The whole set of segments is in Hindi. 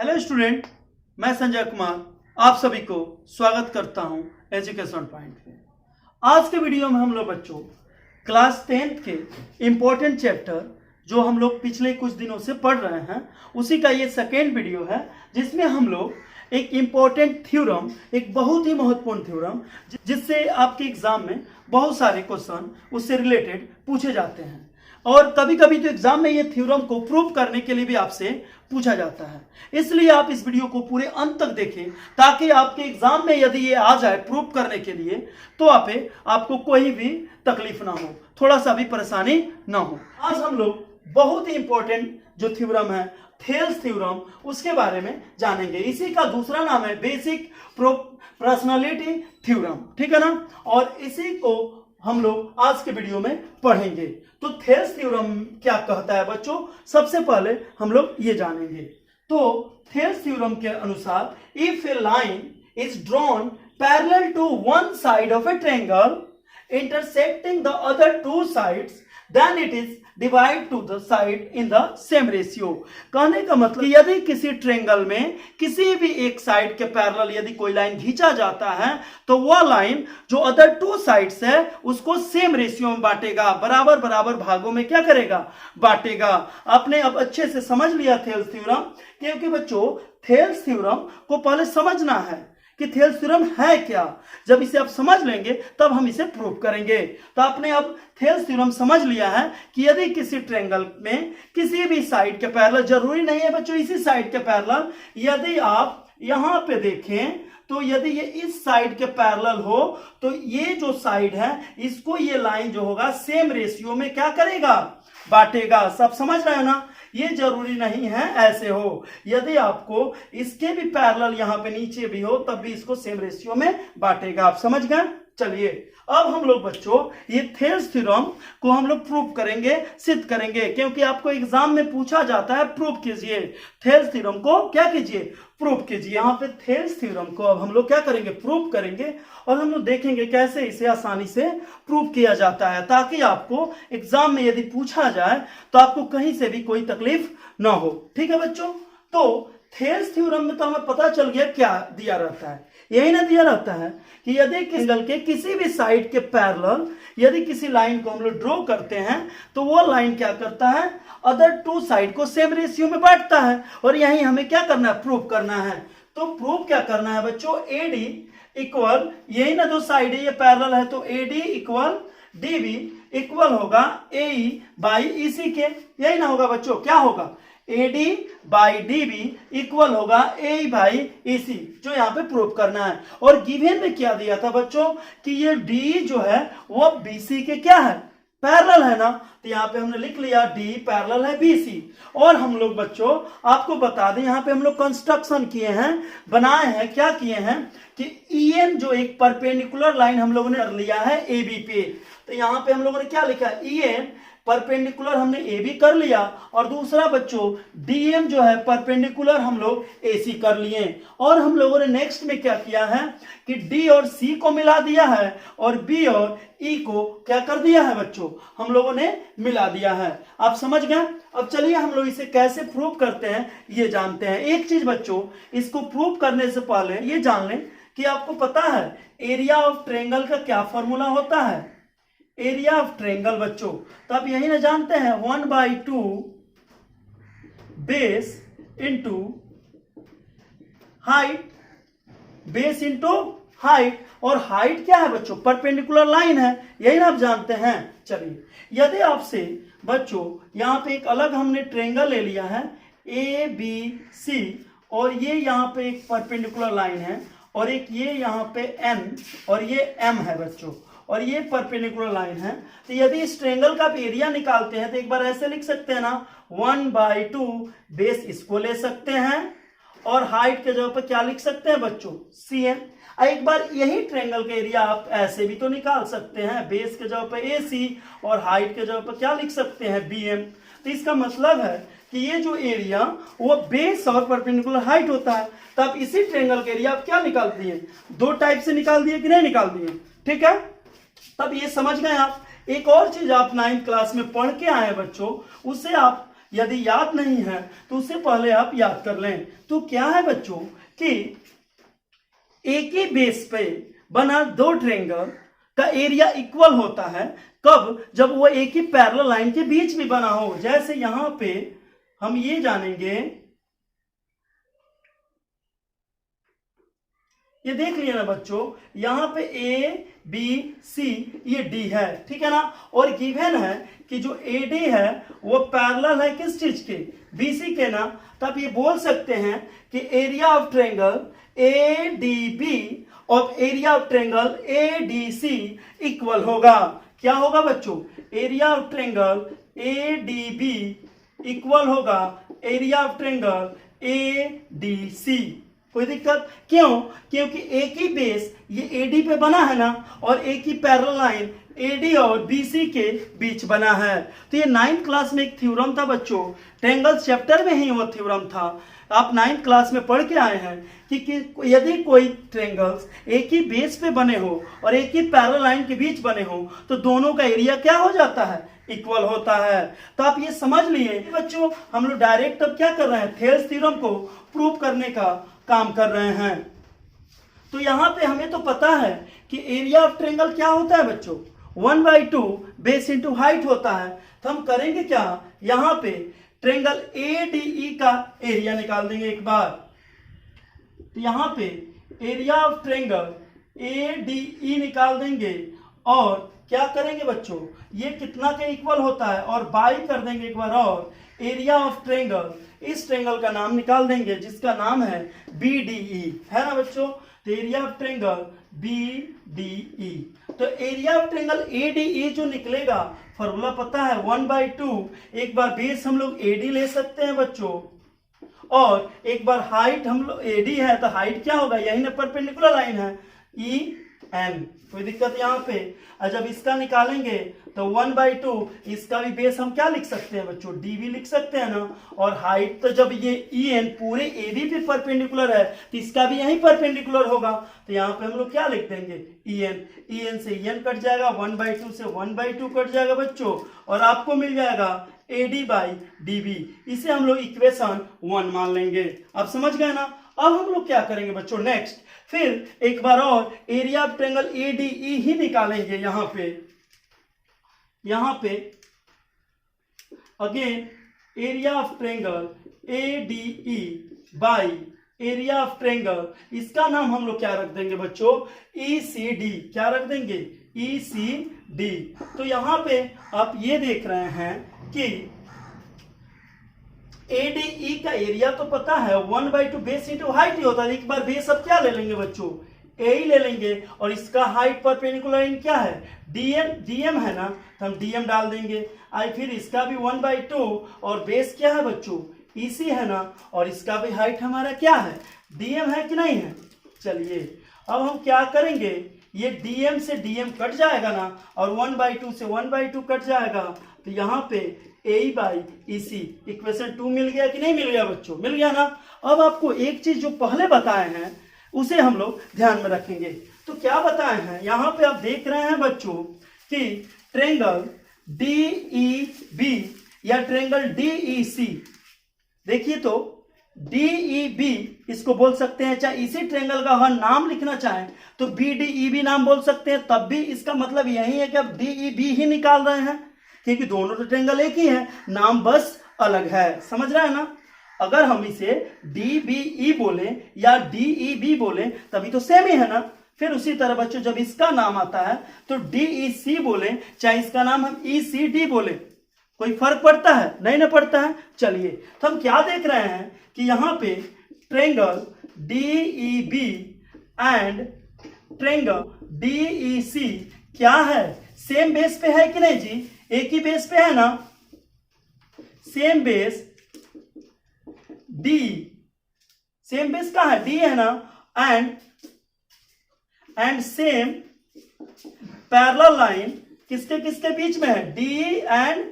हेलो स्टूडेंट, मैं संजय कुमार आप सभी को स्वागत करता हूं एजुकेशन पॉइंट पे। आज के वीडियो में हम लोग बच्चों क्लास 10th के इम्पोर्टेंट चैप्टर जो हम लोग पिछले कुछ दिनों से पढ़ रहे हैं उसी का ये सेकेंड वीडियो है, जिसमें हम लोग एक इम्पोर्टेंट थ्योरम, एक बहुत ही महत्वपूर्ण थ्योरम जिससे आपके एग्जाम में बहुत सारे क्वेश्चन उससे रिलेटेड पूछे जाते हैं और कभी कभी तो एग्जाम में ये थ्योरम को प्रूव करने के लिए भी आपसे पूछा जाता है। इसलिए आप इस वीडियो को पूरे अंत तक देखें ताकि आपके एग्जाम में यदि ये आ जाए प्रूव करने के लिए तो आपको कोई भी तकलीफ ना हो, थोड़ा सा भी परेशानी ना हो। आज हम लोग बहुत ही इंपॉर्टेंट जो थ्योरम है थेल्स थ्योरम उसके बारे में जानेंगे। इसी का दूसरा नाम है बेसिक प्रोपोर्शनलिटी थ्योरम, ठीक है ना। और इसी को हम लोग आज के वीडियो में पढ़ेंगे। तो थेल्स थ्योरम क्या कहता है बच्चों, सबसे पहले हम लोग ये जानेंगे। तो थेल्स थ्योरम के अनुसार if a line is drawn parallel to one side of a triangle intersecting the other two sides then it is divide to the side in the same ratio। कहने का मतलब कि यदि किसी ट्रायंगल में किसी भी एक साइड के पैरेलल यदि कोई लाइन खींचा जाता है तो वह लाइन जो अदर टू साइड्स है उसको सेम रेशियो में बांटेगा, बराबर बराबर भागों में क्या करेगा, बांटेगा। आपने अब अच्छे से समझ लिया थेल्स थ्योरम, क्योंकि बच्चों थेल्स थ्योरम को पहले समझना है कि थेल्स थ्योरम है क्या। जब इसे आप समझ लेंगे तब हम इसे प्रूव करेंगे। तो आपने अब थेल्स थ्योरम समझ लिया है कि यदि किसी ट्रायंगल में किसी भी साइड के पैरेलल, जरूरी नहीं है बच्चों इसी साइड के पैरेलल, यदि आप यहां पे देखें तो यदि ये इस साइड के पैरेलल हो तो ये जो साइड है इसको ये लाइन जो होगा सेम रेशियो में क्या करेगा, बांटेगा। सब समझ रहे हो ना। ये जरूरी नहीं है ऐसे हो, यदि आपको इसके भी पैरेलल यहां पे नीचे भी हो तब भी इसको सेम रेशियो में बांटेगा। आप समझ गए। चलिए अब हम लोग बच्चों ये थेल्स थ्योरम को हम लोग प्रूव करेंगे, सिद्ध करेंगे, क्योंकि आपको एग्जाम में पूछा जाता है प्रूव कीजिए थेल्स थ्योरम को, क्या कीजिए, प्रूव कीजिए। यहाँ पे थेल्स थ्योरम को अब हम लोग क्या करेंगे, प्रूव करेंगे और हम लोग देखेंगे कैसे इसे आसानी से प्रूव किया जाता है, ताकि आपको एग्जाम में यदि पूछा जाए तो आपको कहीं से भी कोई तकलीफ ना हो। ठीक है बच्चों। तो थेल्स थ्योरम में तो हमें पता चल गया क्या दिया रहता है, यही ना दिया रहता है कि यदि ट्रायंगल के किसी भी साइड के पैरेलल यदि किसी लाइन को हम लोग ड्रॉ करते हैं तो वो लाइन क्या करता है, अदर टू साइड को सेम रेशियो में बांटता है। और यही हमें क्या करना है, प्रूव करना है। तो प्रूव क्या करना है बच्चों, एडी इक्वल, यही ना दो साइड है ये पैरेलल है, तो एडी इक्वल डीबी इक्वल होगा AE बाई EC के, यही ना होगा बच्चों, क्या होगा, AD बाई DB इक्वल होगा AE बाई EC, जो यहाँ पे प्रूव करना है। और गिवन में क्या दिया था बच्चों कि ये D जो है वो BC के क्या है, पैरेलल है ना। तो यहाँ पे हमने लिख लिया D पैरेलल है BC। और हम लोग बच्चों आपको बता दें यहाँ पे हम लोग कंस्ट्रक्शन किए हैं, बनाए हैं, क्या किए हैं कि EN जो एक परपेंडिकुलर लाइन हम लोगों ने कर लिया है AB पे। तो यहाँ पे हम लोगों ने क्या लिखा है, EN परपेंडिकुलर हमने AB कर लिया और दूसरा बच्चों DM जो है परपेंडिकुलर हम लोग AC कर लिए। और हम लोगों ने नेक्स्ट में क्या किया है कि D और C को मिला दिया है और B और E को क्या कर दिया है बच्चों, हम लोगों ने मिला दिया है। आप समझ गए। अब चलिए हम लोग इसे कैसे प्रूव करते हैं ये जानते हैं। एक चीज बच्चों, इसको प्रूव करने से पहले ये जान लें कि आपको पता है एरिया ऑफ ट्रायंगल का क्या फॉर्मूला होता है, एरिया ऑफ ट्रायंगल बच्चों। तो आप यही ना जानते हैं 1/2 base into height, base into height. और हाइट क्या है बच्चों, परपेंडिकुलर लाइन है, यही ना आप जानते हैं। चलिए यदि आपसे बच्चों यहाँ पे एक अलग हमने ट्रायंगल ले लिया है ABC और ये यहाँ पे एक परपेंडिकुलर लाइन है और एक ये यहाँ पे N और ये M है बच्चों और ये परपेंडिकुलर लाइन है, तो यदि इस ट्रायंगल का एरिया निकालते हैं तो एक बार ऐसे लिख सकते हैं ना 1/2 बेस, इसको ले सकते हैं और हाइट के जगह पर क्या लिख सकते हैं बच्चों, CN। एक बार यही ट्रायंगल का एरिया आप ऐसे भी तो निकाल सकते हैं, बेस के जगह पर AC और हाइट के जगह पर क्या लिख सकते हैं, BM। तो इसका मतलब है कि ये जो एरिया वो बेस और परपेंडिकुलर हाइट होता है। तो आप इसी ट्रायंगल का एरिया आप क्या निकाल दिए, दो टाइप से निकाल दिए कि नहीं निकाल दिए, ठीक है। तब ये समझ गए आप। एक और चीज आप 9th क्लास में पढ़ के आए बच्चों, उससे आप यदि याद नहीं है तो उससे पहले आप याद कर लें। तो क्या है बच्चों कि एक ही बेस पे बना दो ट्रायंगल का एरिया इक्वल होता है। कब? जब वो एक ही पैरेलल लाइन के बीच में बना हो। जैसे यहां पे हम ये जानेंगे, ये देख लिया ना बच्चों, यहां पे ए बी सी ये डी है, ठीक है ना। और गिवन है कि जो ए डी है वो पैरेलल है किस चीज के? बीसी के ना। तब ये बोल सकते हैं कि area of triangle A D B और area of triangle A D C equal होगा। क्या होगा बच्चों? Area of triangle A D B equal होगा area of triangle A D C. कोई दिक्कत? क्यों? क्योंकि एक ही बेस ये एडी पे बना है ना, और एक ही पैरेलल लाइन एडी और बीसी के बीच बना है। तो ये 9th क्लास में एक थ्योरम था बच्चों, ट्रायंगल्स चैप्टर में ही वो थ्योरम था। आप 9th क्लास में पढ़ के आए हैं कि यदि कोई ट्रायंगल्स एक ही बेस पे बने हो और एक ही पैरेलल लाइन के बीच बने हो तो दोनों का एरिया क्या हो जाता है? इक्वल होता है। तो आप ये समझ लिए बच्चों, हम लोग डायरेक्ट अब क्या कर रहे हैं? थेल्स थ्योरम को प्रूव करने का काम कर रहे हैं। तो यहां पे हमें तो पता है कि एरिया ऑफ ट्रायंगल क्या होता है बच्चों? 1/2 बेस इंटू हाइट होता है। तो हम करेंगे क्या, यहां पे ट्रायंगल ADE का एरिया निकाल देंगे एक बार। तो यहां पे एरिया ऑफ ट्रायंगल ADE निकाल देंगे और क्या करेंगे बच्चों, ये कितना के इक्वल होता है और बाई कर देंगे एक बार, और एरिया ऑफ ट्रायंगल, इस ट्रायंगल का नाम निकाल देंगे जिसका नाम है BDE, है ना बच्चों। तो एरिया ऑफ ट्रायंगल BDE। तो एरिया ऑफ ट्रायंगल ADE जो निकलेगा, फॉर्मूला पता है 1/2। एक बार बेस हम लोग AD ले सकते हैं बच्चों, और एक बार हाइट हम लोग AD है तो हाइट क्या होगा, यही ना परपेंडिकुलर लाइन है EN। कोई दिक्कत यहाँ पे? और जब इसका निकालेंगे तो 1/2, इसका भी बेस हम क्या लिख सकते हैं बच्चों? DB लिख सकते हैं ना। और हाइट तो जब ये EN पूरे AB पे परपेंडिकुलर है तो इसका भी यही परपेंडिकुलर होगा। तो यहाँ पे हम लोग क्या लिख देंगे? EN से EN कट जाएगा, 1/2 से 1/2 कट जाएगा बच्चों, और आपको मिल जाएगा AD/DB। इसे हम लोग इक्वेशन 1 मान लेंगे। अब समझ गए ना। अब हम लोग क्या करेंगे बच्चों नेक्स्ट, फिर एक बार और एरिया ऑफ ट्रायंगल ADE ही निकालेंगे। यहां पे again area of triangle ADE by area of triangle, इसका नाम हम लोग क्या रख देंगे बच्चों? ECD। क्या रख देंगे? ECD। तो यहां पे आप ये देख रहे हैं कि ADE का एरिया तो पता है 1/2 बेस इंटू हाइट ही होता है। एक बार बेस अब क्या ले लेंगे बच्चों? A ही ले लेंगे, और इसका हाइट परपेंडिकुलर लाइन क्या है? DM है ना, तो हम DM डाल देंगे। आई फिर इसका भी 1/2, और बेस क्या है बच्चों? EC है ना, और इसका भी हाइट हमारा क्या है? DM है कि नहीं है? चलिए अब हम क्या करेंगे, ये DM से DM कट जाएगा ना, और 1/2 से 1/2 कट जाएगा। तो यहाँ पे AE/EC इक्वेशन 2 मिल गया कि नहीं मिल गया बच्चों? मिल गया ना। अब आपको एक चीज जो पहले बताए हैं उसे हम लोग ध्यान में रखेंगे। तो क्या बताए हैं, यहां पे आप देख रहे हैं बच्चों कि ट्रायंगल DEB या ट्रायंगल DEC, देखिए तो DEB इसको बोल सकते हैं, चाहे इसी ट्रायंगल का हम नाम लिखना चाहें तो BDEB नाम बोल सकते हैं, तब भी इसका मतलब यही है कि आप DEB ही निकाल रहे हैं, क्योंकि दोनों तो ट्रायंगल एक ही है, नाम बस अलग है। समझ रहे हैं ना। अगर हम इसे DBE बोले या DEB बोले तभी तो सेम ही है ना। फिर उसी तरह बच्चों जब इसका नाम आता है तो DEC बोले, चाहे इसका नाम हम ECD बोले, कोई फर्क पड़ता है? नहीं ना पड़ता है। चलिए तो हम क्या देख रहे हैं कि यहां पे triangle DEB and triangle DEC क्या है? सेम बेस पे है कि नहीं जी? एक ही बेस पे है ना, same base D, same base का है? D है ना। एंड सेम पैरेलल लाइन किसके किसके बीच में है? D एंड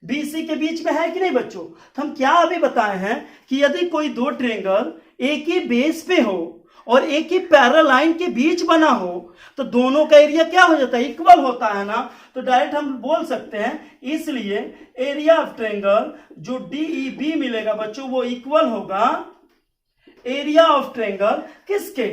BC के बीच में है कि नहीं बच्चों? तो हम क्या अभी बताए हैं कि यदि कोई दो ट्रायंगल एक ही बेस पे हो और एक ही पैरेलल लाइन के बीच बना हो तो दोनों का एरिया क्या हो जाता है, इक्वल होता है ना। तो डायरेक्ट हम बोल सकते हैं, इसलिए एरिया ऑफ ट्रायंगल जो DEB मिलेगा बच्चों वो इक्वल होगा एरिया ऑफ ट्रायंगल किसके,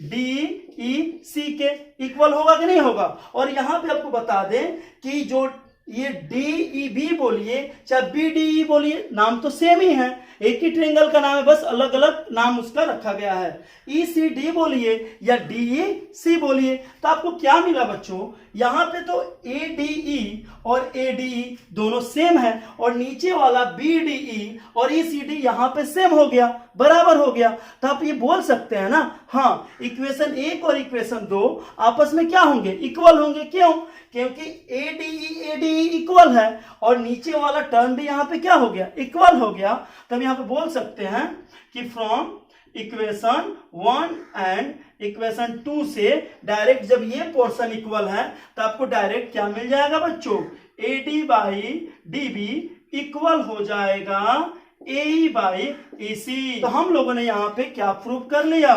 DEC के। इक्वल होगा कि नहीं होगा। और यहां पे आपको बता दें कि जो ये DEB बोलिए चाहे BDE बोलिए, नाम तो सेम ही है, एक ही ट्रायंगल का नाम है, बस अलग अलग नाम उसका रखा गया है। ECD बोलिए या DEC बोलिए, तो आपको क्या मिला बच्चों, यहां पे तो ADE और ADE दोनों सेम है और नीचे वाला BDE और ECD यहां पे सेम हो गया, बराबर हो गया। तो आप ये बोल सकते हैं ना, हाँ इक्वेशन 1 और इक्वेशन 2 आपस में क्या होंगे, इक्वल होंगे। क्यों, क्योंकि ADE इक्वल है और नीचे वाला टर्म भी यहां पे क्या हो गया, इक्वल हो गया। तब यहां पे बोल सकते हैं कि फ्रॉम इक्वेशन 1 एंड इक्वेशन 2 से डायरेक्ट जब ये पोर्शन इक्वल है तो आपको डायरेक्ट क्या मिल जाएगा बच्चों, AD/DB इक्वल हो जाएगा AE/EC। तो हम लोगों ने यहां पे क्या प्रूव कर लिया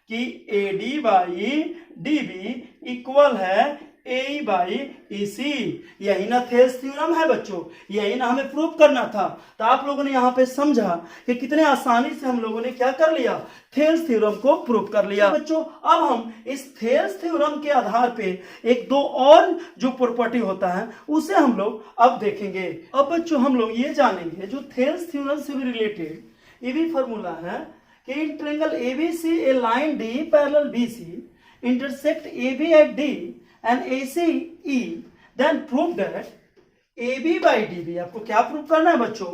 कि AD/DB इक्वल है AE/EC। यही ना थेल्स थ्योरम है बच्चों, यही ना हमें प्रूव करना था। तो आप लोगों ने यहाँ पे समझा कि कितने आसानी से हम लोगों ने क्या कर लिया, थेल्स थ्योरम को प्रूव कर लिया। बच्चों अब हम इस थेल्स थ्योरम के आधार पे एक दो और जो प्रॉपर्टी होता है उसे हम लोग अब देखेंगे। अब बच्चों हम लोग ये जानेंगे जो थेल्स थ्योरम से भी रिलेटेड ये भी फॉर्मूला है कि in triangle ABC a line D parallel BC intersect AB at D and ACE, then prove that AB/DB, आपको क्या प्रूव करना है बच्चों,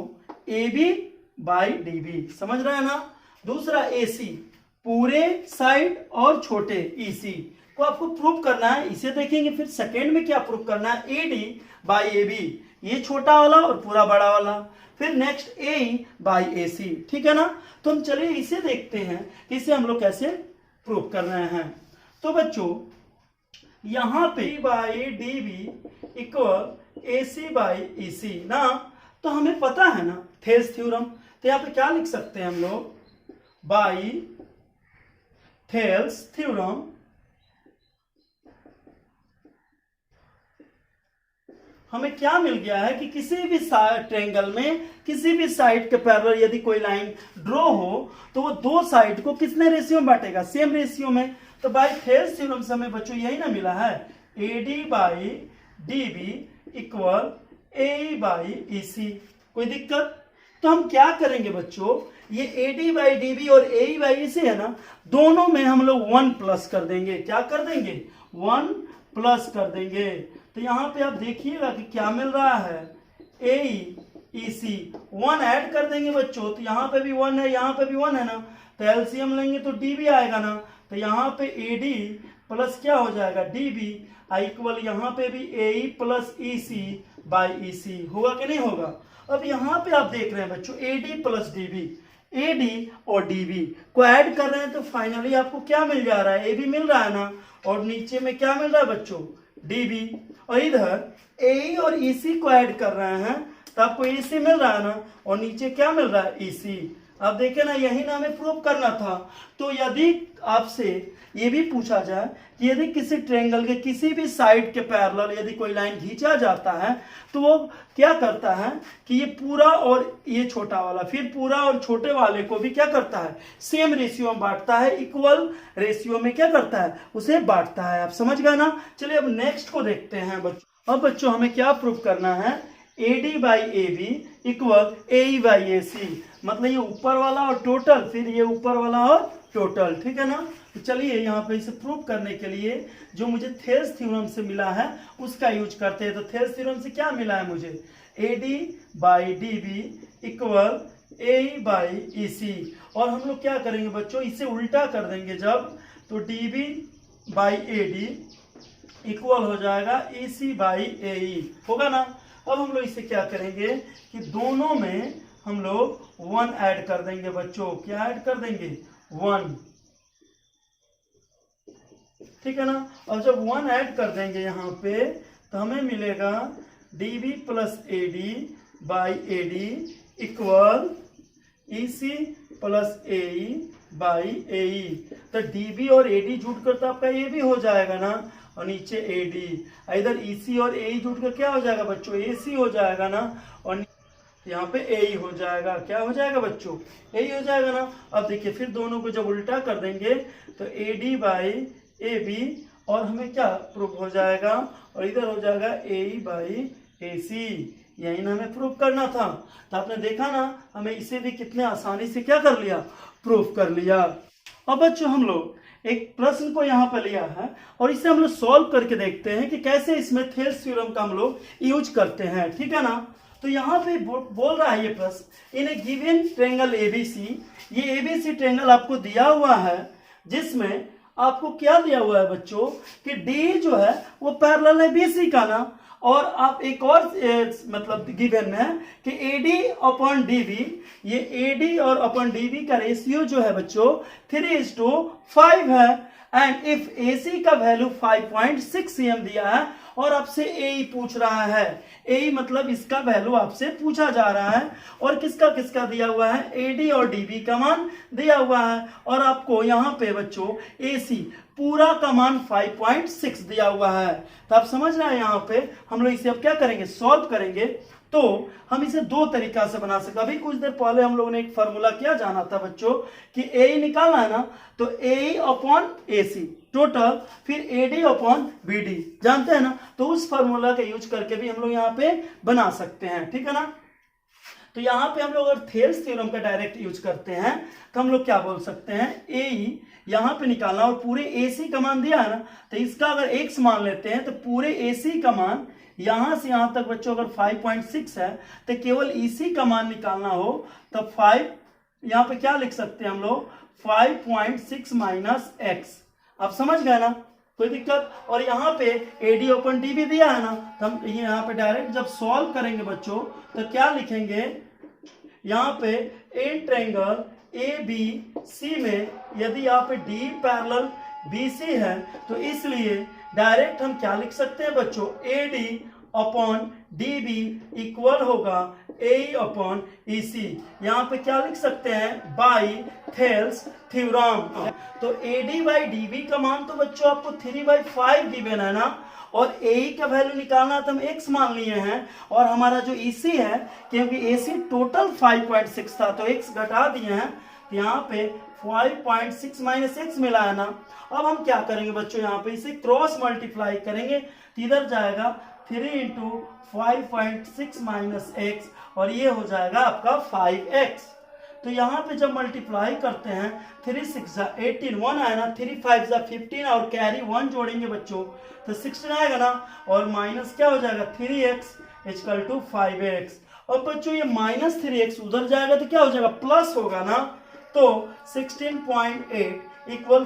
AB/DB, समझ रहे हैं ना। दूसरा AC पूरे साइड और छोटे EC को आपको प्रूव करना है, इसे देखेंगे। फिर सेकेंड में क्या प्रूव करना है, AD/AB, ये छोटा वाला और पूरा बड़ा वाला। फिर नेक्स्ट AE/AC, ठीक है ना। तो हम चलिए इसे देखते हैं कि इसे हम लोग कैसे प्रूव कर रहे हैं। तो बच्चों यहां पे AD/DB इक्वल AC/EC ना, तो हमें पता है ना थेल्स थ्योरम। तो यहां पे क्या लिख सकते हैं हम लोग, बाई थेल्स थ्योरम हमें क्या मिल गया है कि किसी भी ट्रायंगल में किसी भी साइड के पैरेलल यदि कोई लाइन ड्रॉ हो तो वो दो साइड को कितने रेशियो में बांटेगा, सेम रेशियो में। तो बाय थेल्स थ्योरम से हमें बच्चों यही ना मिला है, AD/DB इक्वल AE/EC। कोई दिक्कत। तो हम क्या करेंगे बच्चों, ये AD/DB और AE/EC है ना, दोनों में हम लोग 1 प्लस कर देंगे। क्या कर देंगे, 1 प्लस कर देंगे। तो यहां पे आप देखिएगा कि क्या मिल रहा है, AE/EC 1 ऐड कर देंगे बच्चों। तो यहां पे भी 1 है, यहां पे भी 1 है ना, तो एलसीएम लेंगे तो DB आएगा ना। तो यहाँ पे AD प्लस क्या हो जाएगा, DB इक्वल यहाँ पे भी AE प्लस EC/EC होगा कि नहीं होगा। अब यहाँ पे आप देख रहे हैं बच्चों AD प्लस DB, AD और DB को ऐड कर रहे हैं तो फाइनली आपको क्या मिल जा रहा है, AB मिल रहा है ना, और नीचे में क्या मिल रहा है बच्चों, DB। और इधर AE और EC को ऐड कर रहे हैं तो आपको AC मिल रहा है ना, और नीचे क्या मिल रहा है, EC। अब देखें ना, यही ना हमें प्रूव करना था। तो यदि आपसे ये भी पूछा जाए कि यदि किसी ट्रायंगल के किसी भी साइड के पैरेलल यदि कोई लाइन खींचा जाता है तो वो क्या करता है कि ये पूरा और ये छोटा वाला फिर पूरा और छोटे वाले को भी क्या करता है, सेम रेशियो में बांटता है, इक्वल रेशियो में क्या करता है, उसे बांटता है। आप समझ गए ना। चलिए अब नेक्स्ट को देखते हैं बच्चों। अब बच्चों हमें क्या प्रूव करना है, AD/AB इक्वल AE/AC, मतलब ये ऊपर वाला और टोटल, फिर ये ऊपर वाला और टोटल, ठीक है ना। तो चलिए यहाँ पे इसे प्रूव करने के लिए जो मुझे थेल्स थ्योरम से मिला है उसका यूज करते हैं। तो थेल्स थ्योरम से क्या मिला है मुझे, AD/DB इक्वल AE/EC। और हम लोग क्या करेंगे बच्चों, इसे उल्टा कर देंगे जब, तो DB/AD इक्वल हो जाएगा EC/AE, होगा ना। अब हम लोग इसे क्या करेंगे कि दोनों में हम लोग 1 ऐड कर देंगे बच्चों। क्या ऐड कर देंगे, 1, ठीक है ना। और जब 1 ऐड कर देंगे यहाँ पे तो हमें मिलेगा DB plus AD/AD equal EC plus AE by A E. तो डी बी और ए डी जुट कर तो आपका ए बी हो जाएगा ना, और नीचे ए डी। इधर ई सी और ए ई जुट कर क्या हो जाएगा बच्चों, ए सी हो जाएगा ना, और यहाँ पे ए ही हो जाएगा। क्या हो जाएगा बच्चों, ए ही हो जाएगा ना। अब देखिए फिर दोनों को जब उल्टा कर देंगे तो A D by a b, और हमें क्या प्रूफ हो जाएगा, और इधर हो जाएगा ए ई बाई ए सी। यही ना हमें प्रूफ करना था। तो आपने देखा ना, हमें इसे भी कितने आसानी से क्या कर लिया, प्रूफ कर लिया। अब बच्चों हम लोग एक प्रश्न को यहाँ पर लिया है, और इसे हम लोग सॉल्व करके देखते हैं कि कैसे इसमें थेल्स थ्योरम का हम लोग यूज करते हैं, ठीक है ना। तो यहाँ पे बोल रहा है ये प्रश्न, इन ए गिवन ट्रायंगल एबीसी, ये एबीसी ट्रायंगल आपको दिया हुआ है, जिसमें आपको क्या दिया हुआ है बच्चों कि डी जो है वो पैरेलल है बीसी का ना, और आप एक और मतलब गिवन में है कि एडी अपॉन डीबी, ये एडी और अपॉन डीबी का रेशियो जो है बच्चों 3:5 है, एंड इफ एसी का वैल्यू 5.6 cm दिया है, और आपसे ए पूछ रहा है, ए मतलब इसका वैल्यू आपसे पूछा जा रहा है, और किसका किसका दिया हुआ है, एडी और डीबी का मान दिया हुआ है, और आपको यहाँ पे बच्चों एसी पूरा का मान 5.6 दिया हुआ है। तो आप समझ रहे हैं, यहाँ पे हम लोग इसे अब क्या करेंगे, सॉल्व करेंगे। तो हम इसे दो तरीका से बना सकते हैं। अभी कुछ देर पहले हम लोगों ने एक फॉर्मूला क्या जाना था बच्चों कि ए निकालना है ना, तो ए अपॉन ए सी टोटल, फिर a d upon b d, जानते हैं ना। तो उस फॉर्मूला का यूज करके भी हम लोग यहाँ पे बना सकते हैं, ठीक है ना। तो यहाँ पे हम लोग अगर थेल्स थ्योरम का डायरेक्ट यूज करते हैं तो हम लोग क्या बोल सकते हैं, ए ई यहाँ पे निकालना, और पूरे ए सी का मान दिया है ना, तो इसका अगर एक्स मान लेते हैं तो पूरे ए सी का मान यहां से यहां तक बच्चों अगर 5.6 है, तो केवल इसी का मान निकालना हो तो 5, यहां पे क्या लिख सकते हैं हम लोग, 5.6 माइनस एक्स। आप समझ गए ना, कोई दिक्कत। और यहाँ पे एडी ओपन डी भी दिया है ना, तो हम यहाँ पे डायरेक्ट जब सॉल्व करेंगे बच्चों तो क्या लिखेंगे, यहाँ पे ए ट्रायंगल ए बी सी में यदि यहाँ पे डी पैरेलल बी सी है, तो इसलिए डायरेक्ट हम क्या लिख सकते हैं बच्चों, a d upon d B equal होगा ए अपॉन ई सी। यहाँ पे क्या लिख सकते हैं, बाई थेल्स थ्योरम। तो A D by D B का मान तो बच्चों आपको 3/5 गिवन है ना, और ए का वैल्यू निकालना तो हम एक्स मान लिए हैं, और हमारा जो ई सी है, क्योंकि ए सी टोटल 5.6 था तो एक्स घटा दिए हैं, तो यहाँ पे 5.6 माइनस एक्स मिला है ना। अब हम क्या करेंगे बच्चों, यहाँ पे इसे क्रॉस मल्टीप्लाई करेंगे, तो इधर जाएगा 3 इंटू 5.6 माइनस एक्स, और ये हो जाएगा आपका 5x। तो यहाँ पे जब मल्टीप्लाई करते हैं 3 6 18, 1 आया ना, 3 5 15, और कैरी 1 जोड़ेंगे बच्चों तो 16 आएगा ना, और माइनस क्या हो जाएगा 3x इक्वल टू 5x। और बच्चों ये माइनस 3x उधर जाएगा तो क्या हो जाएगा, प्लस होगा ना। तो 16.8 इक्वल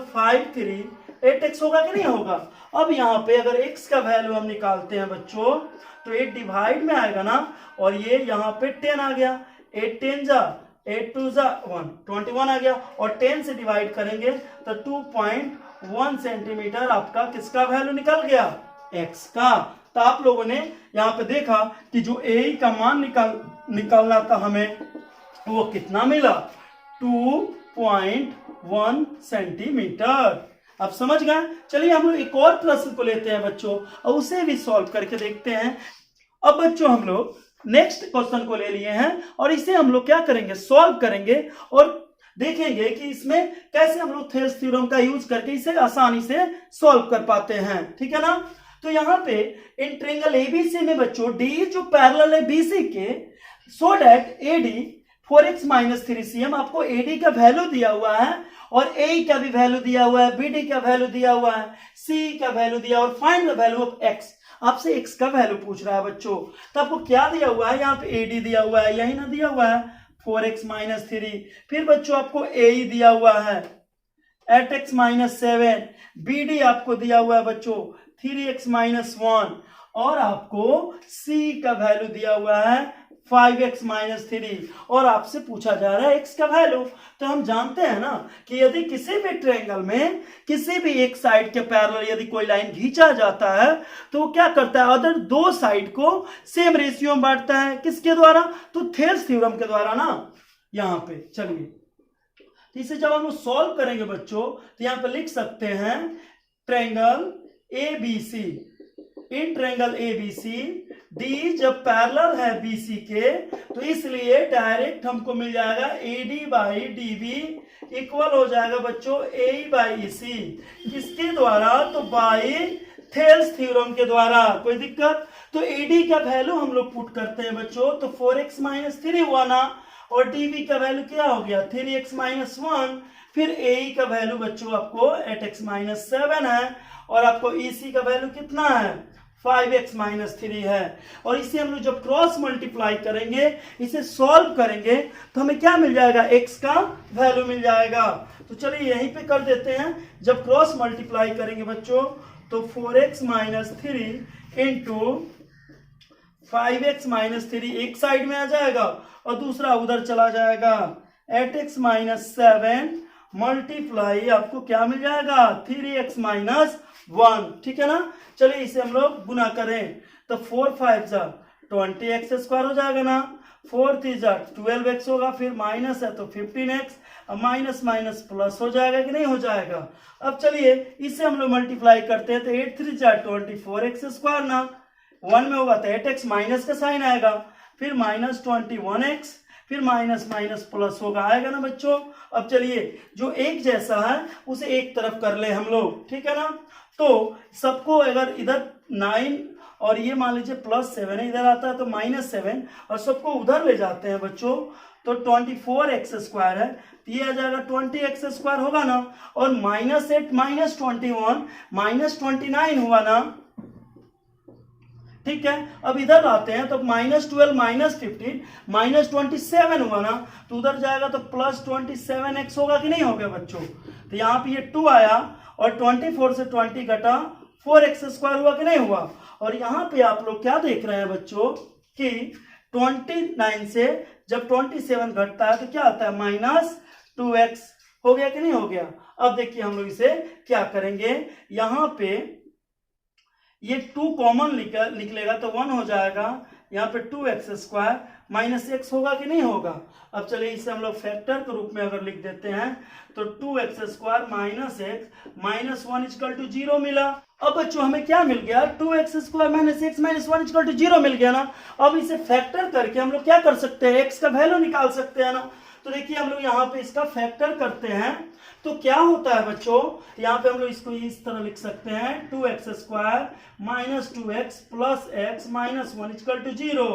8x होगा कि नहीं होगा। अब यहाँ पे अगर x का वैल्यू हम निकालते हैं बच्चों तो 8 डिवाइड में आएगा ना, और ये यहाँ पे 10 आ गया, 8 10 जा 8 2 जा 1 21 आ गया, और 10 से डिवाइड करेंगे तो 2.1 सेंटीमीटर आपका किसका वैल्यू निकल गया, x का। तो आप लोगों ने यहाँ पे देखा कि जो a का मान निकालना था हमें, वो कितना मिला, 2.1 सेंटीमीटर। आप समझ गए। चलिए हम लोग एक और प्रश्न को लेते हैं बच्चों, और उसे भी सॉल्व करके देखते हैं। अब बच्चों हम लोग नेक्स्ट क्वेश्चन को ले लिए हैं, और इसे हम लोग क्या करेंगे, सॉल्व करेंगे, और देखेंगे कि इसमें कैसे हम लोग थेल्स थ्योरम का यूज करके इसे आसानी से सॉल्व कर पाते हैं, ठीक है ना। तो यहाँ पे इन ट्रायंगल एबीसी में बच्चों डी जो पैरेलल है बीसी के, so that AD 4x minus 3 cm, आपको एडी का वैल्यू दिया हुआ है, और ए का भी वैल्यू दिया हुआ है, बी डी का वैल्यू दिया हुआ है, सी का वैल्यू दिया, और find the value of x. आपसे एक्स का वैल्यू पूछ रहा है बच्चों, तो आपको क्या दिया हुआ है, यहाँ पे एडी दिया हुआ है, यही ना दिया हुआ है 4x माइनस 3। फिर बच्चों आपको ए दिया हुआ है 8x माइनस 7, बी डी आपको दिया हुआ है बच्चों 3x माइनस 1, और आपको सी का वैल्यू दिया हुआ है 5x माइनस 3, और आपसे पूछा जा रहा है x का वैल्यू। तो हम जानते हैं ना कि यदि किसी भी ट्रायंगल में किसी भी एक साइड के पैरेलल यदि कोई लाइन खींचा जाता है तो वो क्या करता है, अदर दो साइड को सेम रेशियो में बांटता है, किसके द्वारा, तो थेल्स थ्योरम के द्वारा ना। यहाँ पे चलिए, तो इसे जब हम लोग सॉल्व करेंगे बच्चों तो यहाँ पे लिख सकते हैं ट्रायंगल ABC, इन ट्रायंगल ABC डी जब पैरेलल है BC के तो इसलिए डायरेक्ट हमको मिल जाएगा AD बाई DB इक्वल हो जाएगा बच्चों AE बाई EC, किसके द्वारा? तो बाई थेल्स थ्योरम के द्वारा। कोई दिक्कत? तो AD का वैल्यू हम लोग पुट करते हैं बच्चों, तो 4x - 3 हुआ ना, और DB का वैल्यू क्या हो गया? 3x - 1। फिर AE का वैल्यू बच्चों आपको 8x - 7 है, और आपको EC का वैल्यू कितना है? 5x - 3 है। और इसे हम लोग जब क्रॉस मल्टीप्लाई करेंगे, इसे सॉल्व करेंगे, तो हमें क्या मिल जाएगा? x का वैल्यू मिल जाएगा। तो चलिए यहीं पे कर देते हैं। जब क्रॉस मल्टीप्लाई करेंगे बच्चों तो 4x - 3 इंटू 5x - 3 एक साइड में आ जाएगा और दूसरा उधर चला जाएगा। 8x - 7 मल्टीप्लाई आपको क्या मिल जाएगा? 3x - 1। ठीक है ना? चलिए इसे हम लोग गुना करें तो 4 5 जा 20x² हो जाएगा ना, 4 3 जा 12x होगा, फिर माइनस है तो 15x, अब माइनस माइनस प्लस हो जाएगा कि नहीं हो जाएगा? अब चलिए इसे हम लोग मल्टीप्लाई करते हैं तो 8 3 जा 24x² ना, 1 में होगा तो 8x माइनस का साइन आएगा, फिर माइनस 21x, फिर माइनस माइनस प्लस होगा, आएगा ना बच्चों? अब चलिए जो एक जैसा है उसे एक तरफ कर ले हम लोग, ठीक है ना? तो सबको अगर इधर 9 और ये मान लीजिए +7 है, इधर आता है तो -7, और सबको उधर ले जाते हैं बच्चों तो 24x² है, तो ये आ जाएगा 20x² होगा ना, और -8 -21 -29 हुआ ना। ठीक है, अब इधर आते हैं तो -12 -15 -27 हुआ ना, तो उधर जाएगा तो +27x होगा कि नहीं होगा बच्चों? तो यहाँ पे ये 2 आया और 24 से 20 घटा 4x² हुआ कि नहीं हुआ? और यहाँ पे आप लोग क्या देख रहे हैं बच्चों कि 29 से जब 27 घटता है तो क्या आता है? -2x हो गया कि नहीं हो गया? अब देखिए हम लोग इसे क्या करेंगे, यहाँ पे ये 2 कॉमन निकलेगा तो 1 हो जाएगा, यहाँ पे 2x² -x होगा कि नहीं होगा? अब चलिए इसे हम लोग फैक्टर के रूप में अगर लिख देते हैं तो 2x² -x -1 = 0 मिला। अब बच्चों हमें क्या मिल गया? 2x² -x -1 = 0 मिल गया ना। अब इसे फैक्टर करके हम लोग क्या कर सकते हैं? x का वैल्यू निकाल सकते हैं ना। तो देखिए हम लोग यहाँ पे इसका फैक्टर करते हैं तो क्या होता है बच्चों? यहाँ पे हम लोग इसको इस तरह लिख सकते हैं 2x² -2x + x -1 = 0।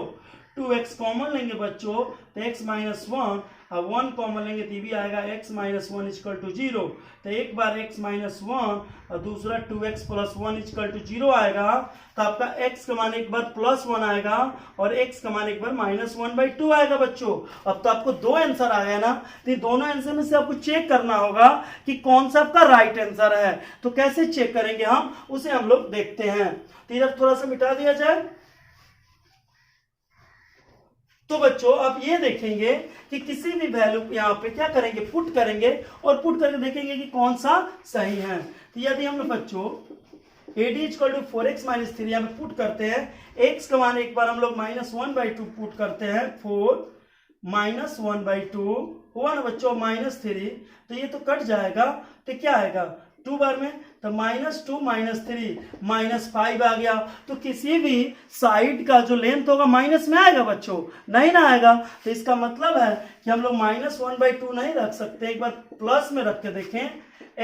2x common लेंगे बच्चों तो x - 1, और 1 कॉमन लेंगे तो भी आएगा x - 1 = 0। तो एक बार x - 1 और दूसरा 2x + 1 = 0 आएगा, तो आपका x का मान एक बार +1 आएगा और x का मान एक बार -1/2 आएगा बच्चों। अब तो आपको 2 आंसर आ गया ना, तो दोनों आंसर में से आपको चेक करना होगा कि कौन सा आपका राइट आंसर है। तो कैसे चेक करेंगे हम, उसे हम लोग देखते हैं। तो इधर थोड़ा सा मिटा दिया जाए। तो बच्चों आप ये देखेंगे कि किसी भी वैल्यू यहाँ पे क्या करेंगे? पुट करेंगे, और पुट करके देखेंगे कि कौन सा सही है। तो यदि हम लोग बच्चों AD = 4x - 3 यहाँ पे पुट करते हैं, x का मान एक बार हम लोग -1/2 पुट करते हैं, 4 -1/2 हुआ ना बच्चों, -3, तो ये तो कट जाएगा, तो क्या आएगा 2 बार में, तो -2 -3 -5 आ गया। तो किसी भी साइड का जो लेंथ होगा माइनस में आएगा बच्चों, नहीं ना आएगा। तो इसका मतलब है कि हम लोग -1/2 नहीं रख सकते, एक बार प्लस में रख के देखें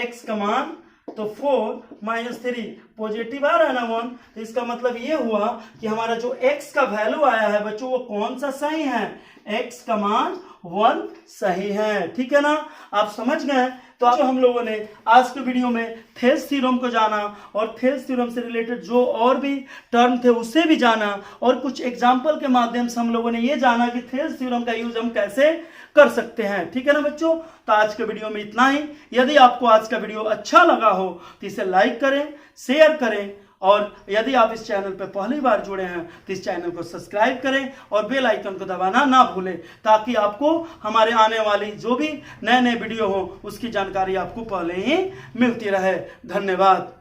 x का मान, तो 4 - 3 पॉजिटिव आ रहा है ना 1, तो इसका मतलब ये हुआ कि हमारा जो x का वैल्यू आया है बच्चों वो कौन सा सही है? x का मान 1 सही है। ठीक है ना, आप समझ गए? तो हम लोगों ने आज के वीडियो में थेल्स थ्योरम को जाना, और थेल्स थ्योरम से रिलेटेड जो और भी टर्म थे उसे भी जाना, और कुछ एग्जाम्पल के माध्यम से हम लोगों ने ये जाना कि थेल्स थ्योरम का यूज हम कैसे कर सकते हैं। ठीक है ना बच्चों, तो आज के वीडियो में इतना ही। यदि आपको आज का वीडियो अच्छा लगा हो तो इसे लाइक करें, शेयर करें, और यदि आप इस चैनल पर पहली बार जुड़े हैं तो इस चैनल को सब्सक्राइब करें और बेल आइकन को दबाना ना भूलें, ताकि आपको हमारे आने वाली जो भी नए नए वीडियो हो उसकी जानकारी आपको पहले ही मिलती रहे। धन्यवाद।